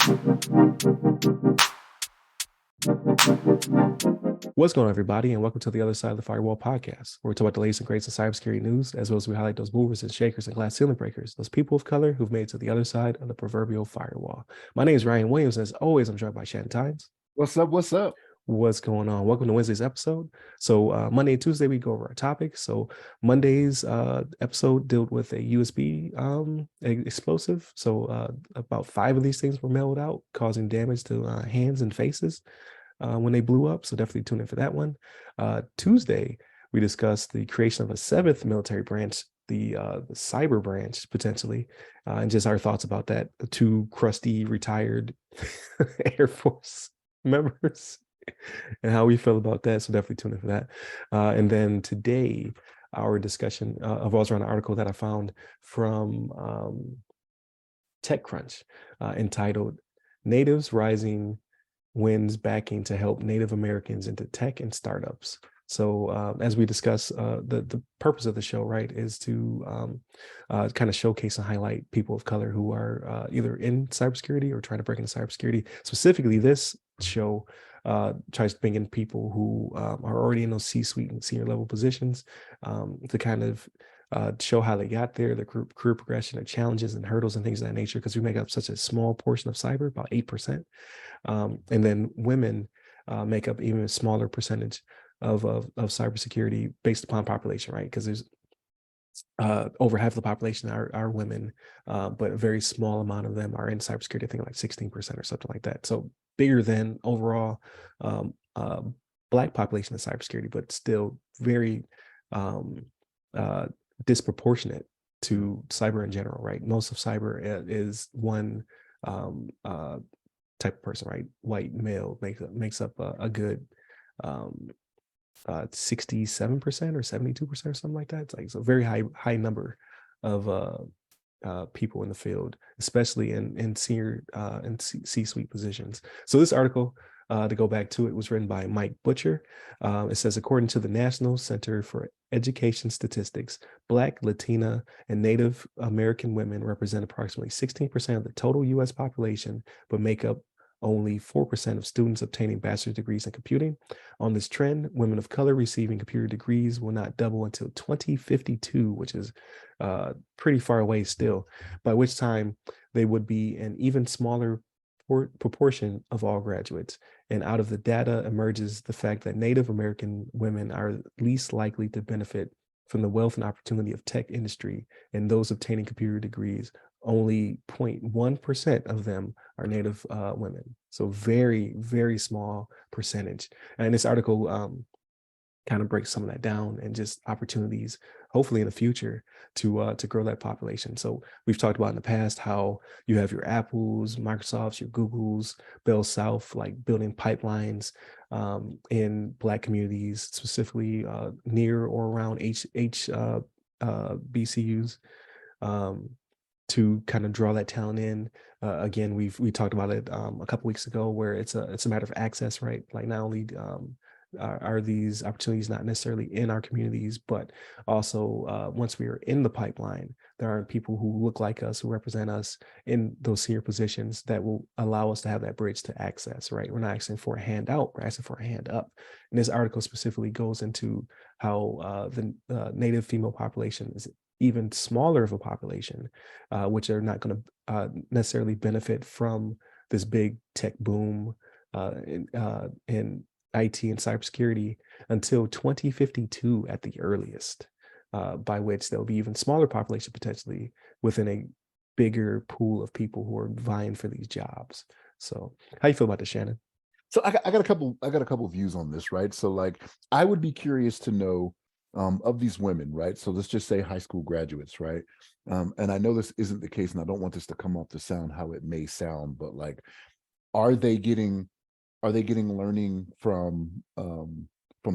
What's going on, everybody, and welcome to the Other Side of the Firewall podcast, where we talk about the latest and greatest in cybersecurity news, as well as we highlight those movers and shakers and glass ceiling breakers, those people of color who've made it to the other side of the proverbial firewall. My name is Ryan Williams, and as always, I'm joined by Shannon Tynes. What's up? What's up? What's going on? Welcome to Wednesday's episode. So Monday and Tuesday, we go over our topics. So Monday's episode dealt with a USB explosive. So about 5 of these things were mailed out, causing damage to hands and faces when they blew up. So definitely tune in for that one. Tuesday, we discussed the creation of a 7th military branch, the cyber branch, potentially, and just our thoughts about that. The 2 crusty, retired Air Force members and how we feel about that. So definitely tune in for that. And then today, our discussion revolves around an article that I found from TechCrunch entitled "Natives Rising Wins Backing to Help Native Americans into Tech and Startups." So as we discuss, the purpose of the show, right, is to kind of showcase and highlight people of color who are either in cybersecurity or trying to break into cybersecurity. Specifically, this show tries to bring in people who are already in those C-suite and senior level positions to kind of show how they got there, their career progression, their challenges and hurdles and things of that nature, because we make up such a small portion of cyber, about 8%. And then women make up even a smaller percentage of cybersecurity based upon population, right? Because there's over half the population are women, but a very small amount of them are in cybersecurity. I think like 16% or something like that. So bigger than overall Black population in cybersecurity, but still very disproportionate to cyber in general, right? Most of cyber is one type of person, right? White male makes up a good 67% or 72% or something like that. It's like a very high number of people in the field, especially in senior and C-suite positions. So this article, to go back to it, was written by Mike Butcher. It says, according to the National Center for Education Statistics, Black, Latina, and Native American women represent approximately 16% of the total U.S. population, but make up only 4% of students obtaining bachelor's degrees in computing. On this trend, women of color receiving computer degrees will not double until 2052, which is pretty far away still, by which time they would be an even smaller proportion of all graduates. And out of the data emerges the fact that Native American women are least likely to benefit from the wealth and opportunity of tech industry, and those obtaining computer degrees, only 0.1% of them are Native women. So very, very small percentage. And this article kind of breaks some of that down and just opportunities, hopefully in the future, to grow that population. So we've talked about in the past how you have your Apples, Microsofts, your Googles, Bell South, like building pipelines in Black communities, specifically near or around BCUs. To kind of draw that talent in. Again, we talked about it a couple weeks ago, where it's a matter of access, right? Like not only are these opportunities not necessarily in our communities, but also once we are in the pipeline, there are people who look like us, who represent us in those senior positions that will allow us to have that bridge to access, right? We're not asking for a hand out, we're asking for a hand up. And this article specifically goes into how the Native female population is even smaller of a population, which are not going to necessarily benefit from this big tech boom in IT and cybersecurity until 2052 at the earliest, by which there'll be even smaller population potentially within a bigger pool of people who are vying for these jobs. So how you feel about this, Shannon? So I got a couple views on this, right? So like I would be curious to know of these women, right? So let's just say high school graduates, right? And I know this isn't the case, and I don't want this to come off to sound how it may sound, but like, are they getting learning from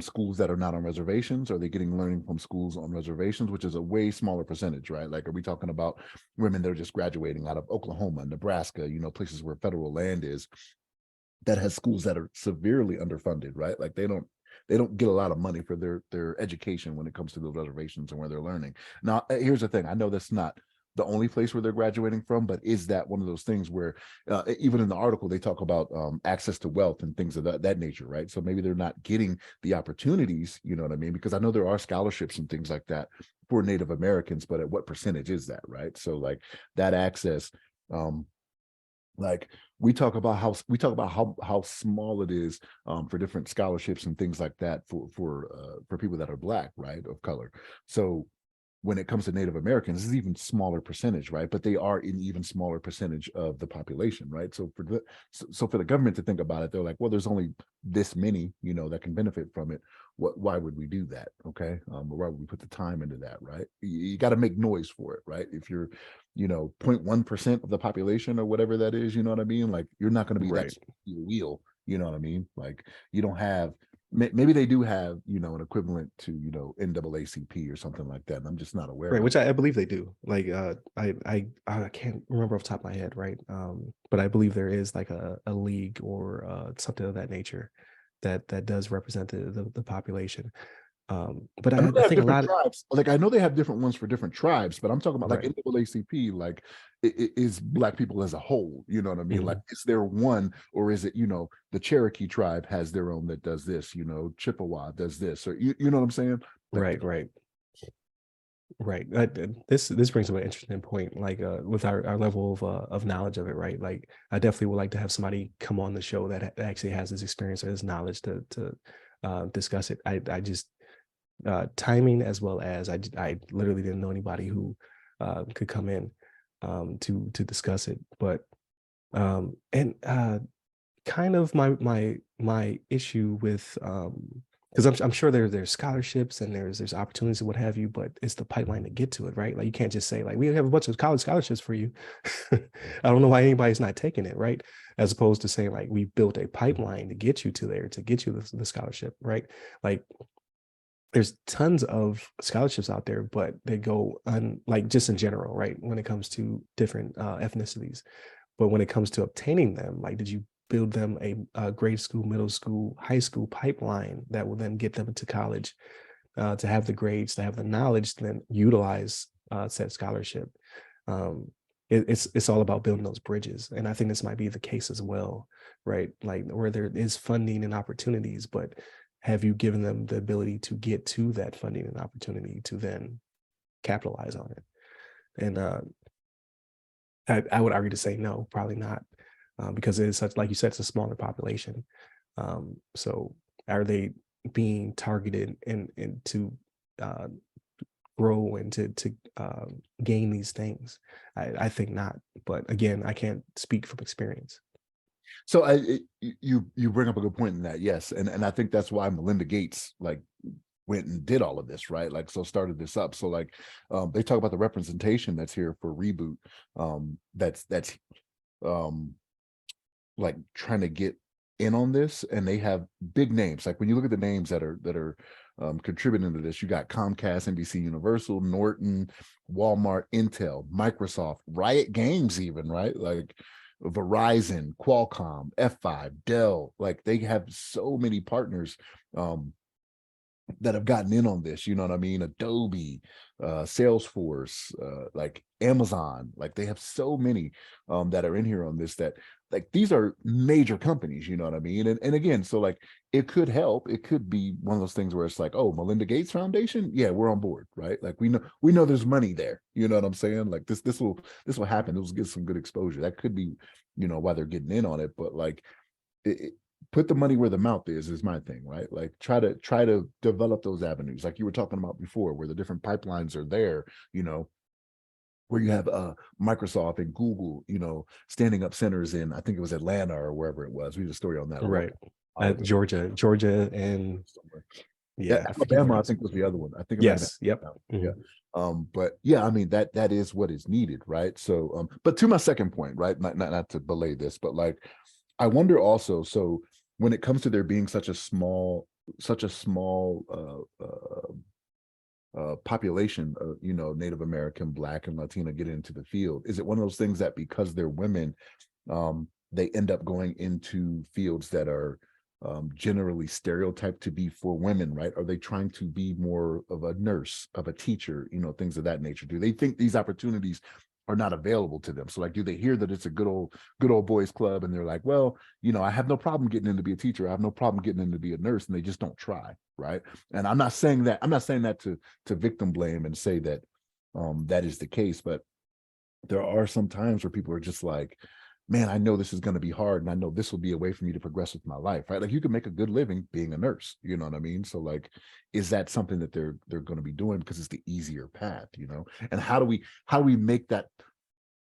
schools that are not on reservations? Are they getting learning from schools on reservations, which is a way smaller percentage, right? Like, are we talking about women that are just graduating out of Oklahoma, Nebraska, places where federal land is, that has schools that are severely underfunded, right? Like they don't get a lot of money for their education when it comes to those reservations and where they're learning. Now, here's the thing. I know that's not the only place where they're graduating from, but is that one of those things where even in the article they talk about access to wealth and things of that nature, right? So maybe they're not getting the opportunities, you know what I mean? Because I know there are scholarships and things like that for Native Americans, but at what percentage is that, right? So like that access, like we talk about how small it is for different scholarships and things like that for people that are Black, right, of color. So when it comes to Native Americans, it's even smaller percentage, right? But they are an even smaller percentage of the population, right? So for the government to think about it, they're like, well, there's only this many, you know, that can benefit from it. Why would we do that? Okay, or why would we put the time into that, right? You got to make noise for it, right? If you're, you know, 0.1% of the population or whatever that is, you know what I mean? Like you're not going to be that Right. wheel, you know what I mean? Like you don't have maybe they do have, you know, an equivalent to, you know, NAACP or something like that, and I'm just not aware Right, of. which I believe they do. Like, I can't remember off the top of my head, right? But I believe there is like a league or something of that nature that does represent the population. But I know I they have think a different lot of, tribes. Like I know they have different ones for different tribes, but I'm talking about like right. NAACP, like it is Black people as a whole. You know what I mean? Like, Mhm. is there one, or is it, you know, the Cherokee tribe has their own that does this, you know, Chippewa does this, or you know what I'm saying? That Right, right, right. This brings up an interesting point, like with our level of knowledge of it, right? Like, I definitely would like to have somebody come on the show that actually has this experience or this knowledge to discuss it. I just timing as well as I literally didn't know anybody who could come in to discuss it. But and kind of my issue with because I'm sure there's scholarships and there's opportunities and what have you, but it's the pipeline to get to it, right? Like you can't just say like we have a bunch of college scholarships for you. I don't know why anybody's not taking it, right? As opposed to saying like we built a pipeline to get you to there to get you the scholarship, right? Like there's tons of scholarships out there, but they go on like just in general, right? When it comes to different ethnicities, but when it comes to obtaining them, like did you build them a grade school, middle school, high school pipeline that will then get them into college to have the grades, to have the knowledge, to then utilize said scholarship? Um, it's all about building those bridges, and I think this might be the case as well, right? Like where there is funding and opportunities, but have you given them the ability to get to that funding and opportunity to then capitalize on it? And I would argue to say no, probably not, because it is such, like you said, it's a smaller population. So are they being targeted and to uh, grow and to gain these things? I think not. But again, I can't speak from experience. So you bring up a good point in that, yes, and I think that's why Melinda Gates like went and did all of this, right? Like, so started this up. So like, they talk about the representation that's here for Reboot. That's um like trying to get in on this, and they have big names. Like when you look at the names that are contributing to this, you got Comcast, NBC Universal, Norton, Walmart, Intel, Microsoft, Riot Games, even, right? Like Verizon, Qualcomm, F5, Dell. Like they have so many partners um that have gotten in on this, you know what I mean? Adobe, Salesforce, like Amazon, like they have so many that are in here on this, that like these are major companies, you know what I mean? And again, so like it could help. It could be one of those things where it's like, oh, Melinda Gates Foundation, yeah, we're on board, right? Like we know there's money there, you know what I'm saying? Like this will happen. This will get some good exposure. That could be, you know, why they're getting in on it, but like it, put the money where the mouth is my thing, right? Like try to develop those avenues like you were talking about before, where the different pipelines are there, you know, where you have Microsoft and Google, you know, standing up centers in, I think it was Atlanta or wherever it was. We did a story on that a Right. while ago. Georgia, and Somewhere. Yeah, yeah, I forget where Alabama, I else. think was the other one. I think it might have been Yes. Yep. Alabama. Yeah. Mhm. But yeah, I mean that is what is needed, right? So but to my second point, right? Not to belay this, but like I wonder also, so when it comes to there being such a small population of, you know, Native American, Black, and Latina get into the field, is it one of those things that because they're women, they end up going into fields that are generally stereotyped to be for women, right? Are they trying to be more of a nurse, of a teacher, you know, things of that nature? Do they think these opportunities are not available to them. So like, do they hear that it's a good old boys club and they're like, well, I have no problem getting in to be a teacher. I have no problem getting in to be a nurse, and they just don't try, right? And I'm not saying that to victim blame and say that that is the case, but there are some times where people are just like, man, I know this is going to be hard, and I know this will be a way for me to progress with my life, right? Like, you can make a good living being a nurse, you know what I mean? So like, is that something that they're going to be doing because it's the easier path, And how do we make that,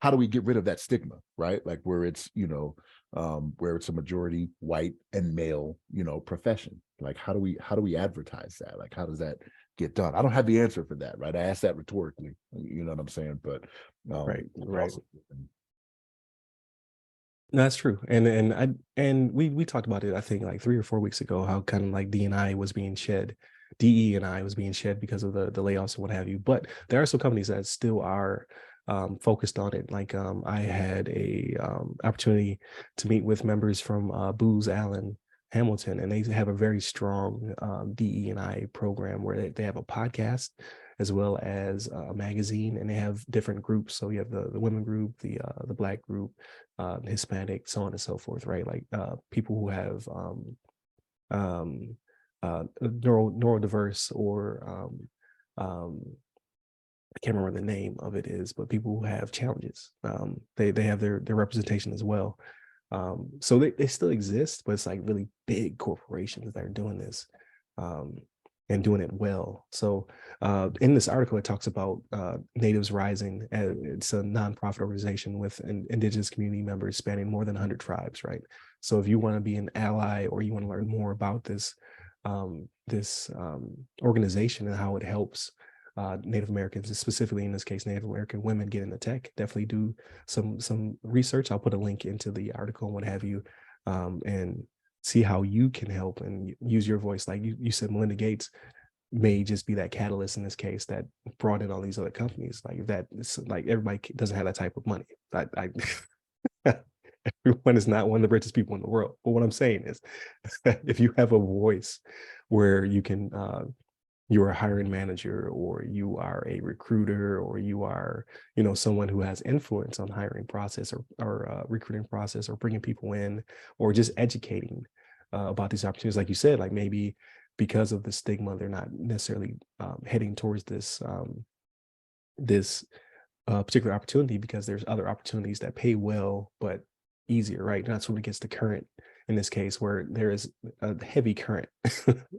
how do we get rid of that stigma, right? Like, where it's, where it's a majority white and male, profession. Like, how do we advertise that? Like, how does that get done? I don't have the answer for that, right? I asked that rhetorically, you know what I'm saying? But Right. also, That's true. And we talked about it, I think like 3 or 4 weeks ago, how kind of like DNI was being shed, DE&I was being shed because of the layoffs and what have you. But there are some companies that still are focused on it. Like I had a opportunity to meet with members from Booz Allen Hamilton, and they have a very strong DE&I program where they have a podcast as well as a magazine, and they have different groups. So you have the women group, the Black group, Hispanic, so on and so forth, right? Like people who have neurodiverse, or I can't remember the name of it is, but people who have challenges, they have their representation as well. So they still exist, but it's like really big corporations that are doing this. And doing it well. So in this article, it talks about Natives Rising. It's a nonprofit organization with indigenous community members spanning more than 100 tribes, right? So if you want to be an ally, or you want to learn more about this organization and how it helps Native Americans, specifically in this case, Native American women, get into tech, definitely do some research. I'll put a link into the article and what have you, and see how you can help and use your voice. Like you said, Melinda Gates may just be that catalyst in this case that brought in all these other companies. Like that, it's like everybody doesn't have that type of money. Everyone is not one of the richest people in the world. But what I'm saying is, if you have a voice where you can, you're a hiring manager, or you are a recruiter, or you are, someone who has influence on hiring process, or recruiting process, or bringing people in, or just educating about these opportunities. Like you said, like maybe because of the stigma, they're not necessarily heading towards this particular opportunity, because there's other opportunities that pay well but easier, right? And that's what gets the current in this case, where there is a heavy current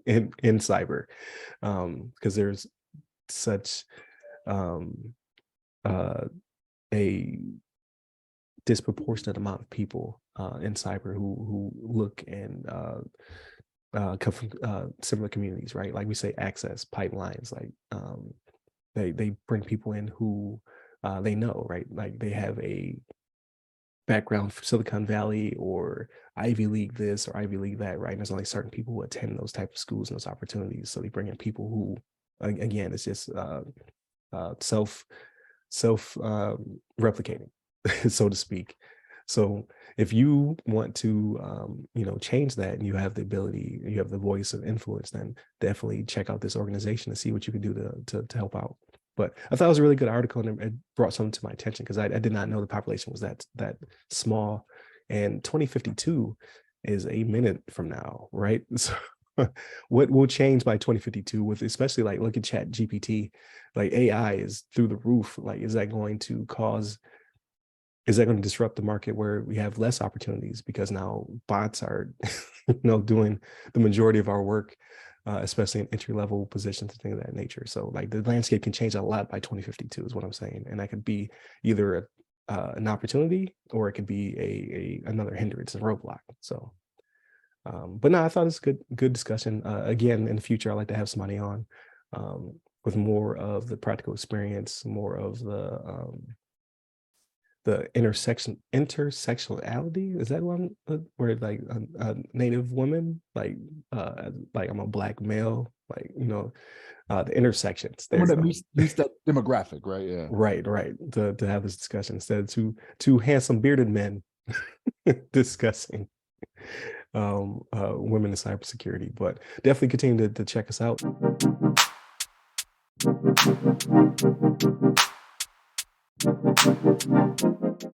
in cyber, because there's such a disproportionate amount of people in cyber who look and come from similar communities, right? Like we say, access pipelines, like they bring people in who they know, right? Like they have a background for Silicon Valley or Ivy League this or Ivy League that, right? And there's only certain people who attend those type of schools and those opportunities. So they bring in people who, again, it's just self replicating, so to speak. So if you want to, change that, and you have the ability, you have the voice of influence, then definitely check out this organization and see what you can do to help out. But I thought it was a really good article, and it brought something to my attention, because I did not know the population was that small. And 2052 is a minute from now, right? So what will change by 2052 with, especially like look at Chat GPT, like AI is through the roof. Like, is that going to disrupt the market where we have less opportunities because now bots are, doing the majority of our work, especially in entry-level positions and things of that nature. So like the landscape can change a lot by 2052 is what I'm saying. And that could be either an opportunity, or it could be another hindrance, a roadblock. So, but no, I thought it's good discussion. Again, in the future, I'd like to have somebody on with more of the practical experience, more of the intersectionality, is that one where like a Native woman, like I'm a Black male, like the intersections. There someone you that go. meets that demographic, right? Yeah. Right. To have this discussion instead of two handsome bearded men discussing women in cybersecurity. But definitely continue to check us out.